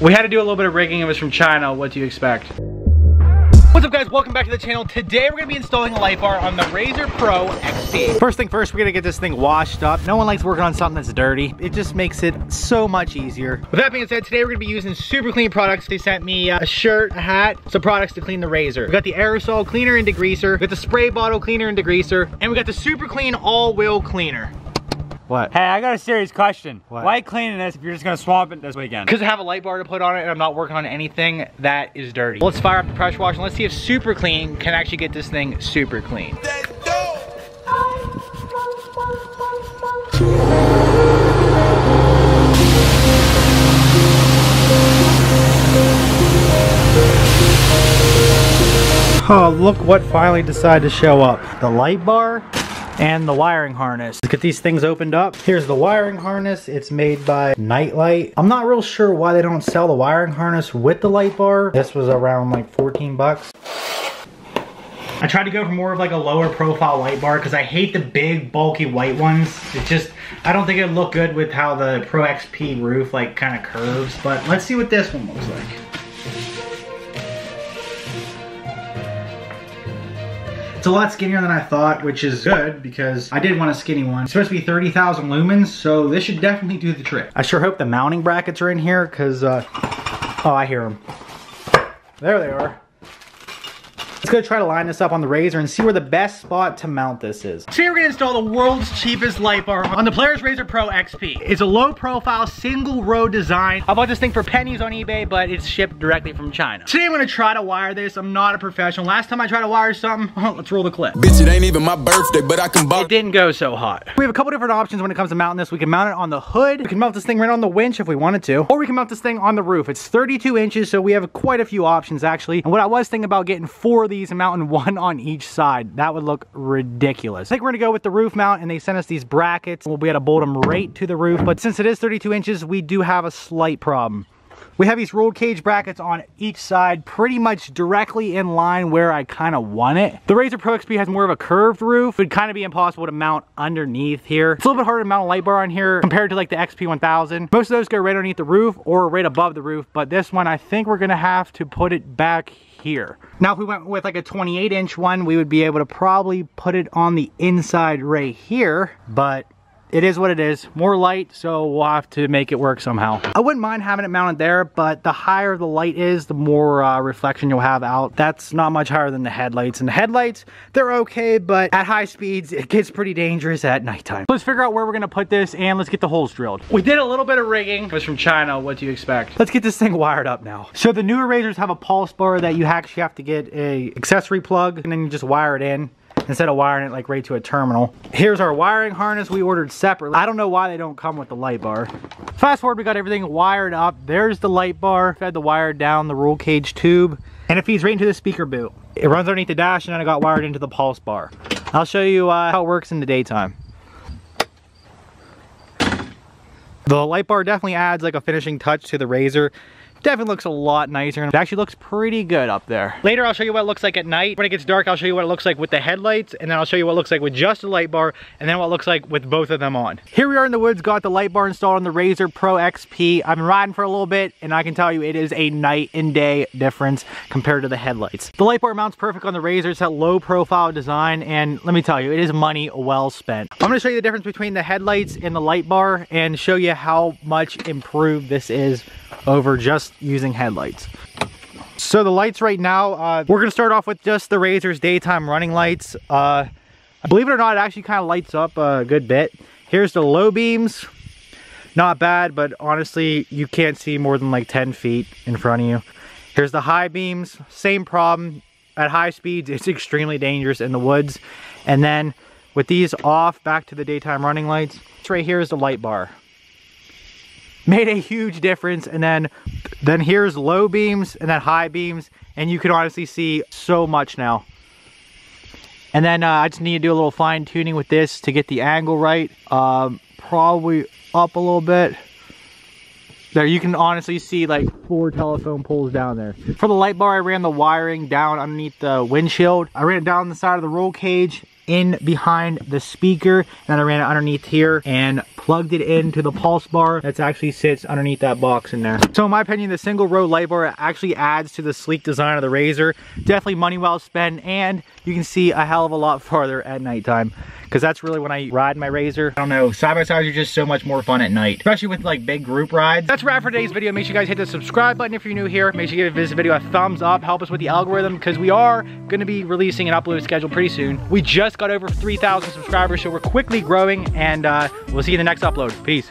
We had to do a little bit of rigging. It was from China. What do you expect? What's up guys, welcome back to the channel. Today we're gonna be installing a light bar on the RZR Pro XP. First thing first, we're gonna get this thing washed up. No one likes working on something that's dirty. It just makes it so much easier. With that being said, today we're gonna be using super clean products. They sent me a shirt, a hat, some products to clean the RZR. We got the aerosol cleaner and degreaser, we got the spray bottle cleaner and degreaser, and we got the super clean all-wheel cleaner. What? Hey, I got a serious question. What? Why cleaning this if you're just gonna swamp it this weekend? Because I have a light bar to put on it and I'm not working on anything that is dirty. Let's fire up the pressure wash and let's see if super clean can actually get this thing super clean. Oh, look what finally decided to show up. The light bar and the wiring harness. Let's get these things opened up. Here's the wiring harness. It's made by Nightlight. I'm not real sure why they don't sell the wiring harness with the light bar. This was around like 14 bucks. I tried to go for more of like a lower profile light bar because I hate the big bulky white ones. It just, I don't think it'd look good with how the Pro XP roof like kind of curves. But let's see what this one looks like. It's a lot skinnier than I thought, which is good because I did want a skinny one. It's supposed to be 30,000 lumens, so this should definitely do the trick. I sure hope the mounting brackets are in here because, oh, I hear them. There they are. Let's go try to line this up on the RZR and see where the best spot to mount this is. Today we're gonna install the world's cheapest light bar on the Polaris RZR Pro XP. It's a low profile, single row design. I bought this thing for pennies on eBay, but it's shipped directly from China. Today I'm gonna try to wire this. I'm not a professional. Last time I tried to wire something, let's roll the clip. Bitch, it ain't even my birthday, but I can buy. It didn't go so hot. We have a couple different options when it comes to mounting this. We can mount it on the hood. We can mount this thing right on the winch if we wanted to. Or we can mount this thing on the roof. It's 32 inches, so we have quite a few options actually. And what I was thinking about getting 4 of these and mounting one on each side. That would look ridiculous. I think we're gonna go with the roof mount, and they sent us these brackets. We'll be able to bolt them right to the roof, but since it is 32 inches, we do have a slight problem. We have these rolled cage brackets on each side, pretty much directly in line where I kind of want it. The RZR Pro XP has more of a curved roof. It would kind of be impossible to mount underneath here. It's a little bit harder to mount a light bar on here compared to like the XP 1000. Most of those go right underneath the roof or right above the roof, but this one, I think we're gonna have to put it back here. Now if we went with like a 28-inch one, we would be able to probably put it on the inside right here, but it is what it is. More light, so we'll have to make it work somehow. I wouldn't mind having it mounted there, but the higher the light is, the more reflection you'll have out. That's not much higher than the headlights. And the headlights, they're okay, but at high speeds, it gets pretty dangerous at nighttime. Let's figure out where we're gonna put this and let's get the holes drilled. We did a little bit of rigging. It was from China, what do you expect? Let's get this thing wired up now. So the newer RZRs have a pulse bar that you actually have to get a accessory plug and then you just wire it in, instead of wiring it like right to a terminal. Here's our wiring harness we ordered separately. I don't know why they don't come with the light bar. Fast forward, we got everything wired up. There's the light bar, fed the wire down the roll cage tube, and it feeds right into the speaker boot. It runs underneath the dash and then it got wired into the pulse bar. I'll show you how it works in the daytime. The light bar definitely adds like a finishing touch to the RZR. Definitely looks a lot nicer, and it actually looks pretty good up there. Later I'll show you what it looks like at night. When it gets dark, I'll show you what it looks like with the headlights, and then I'll show you what it looks like with just the light bar, and then what it looks like with both of them on. Here we are in the woods, got the light bar installed on the RZR Pro XP. I've been riding for a little bit, and I can tell you it is a night and day difference compared to the headlights. The light bar mounts perfect on the RZR. It's a low profile design, and let me tell you, it is money well spent. I'm gonna show you the difference between the headlights and the light bar, and show you how much improved this is over just using headlights. So the lights right now, we're gonna start off with just the RZR's daytime running lights. Believe it or not, it actually kind of lights up a good bit. Here's the low beams. Not bad, but honestly, you can't see more than like 10 feet in front of you. Here's the high beams, same problem. At high speeds, it's extremely dangerous in the woods. And then with these off, back to the daytime running lights, right here is the light bar. Made a huge difference. And then here's low beams and then high beams, and you can honestly see so much now. And then I just need to do a little fine tuning with this to get the angle right. Probably up a little bit. There, you can honestly see like 4 telephone poles down there. For the light bar, I ran the wiring down underneath the windshield. I ran it down the side of the roll cage in behind the speaker, and then I ran it underneath here and plugged it into the pulse bar that actually sits underneath that box in there. So in my opinion, the single row light bar actually adds to the sleek design of the RZR. Definitely money well spent, and you can see a hell of a lot farther at nighttime, because that's really when I ride my RZR. I don't know, side-by-sides are just so much more fun at night, especially with like big group rides. That's a wrap for today's video. Make sure you guys hit the subscribe button if you're new here. Make sure you give this video a thumbs up, help us with the algorithm, because we are gonna be releasing an upload schedule pretty soon. We just got over 3,000 subscribers, so we're quickly growing, and we'll see you in the next upload. Peace.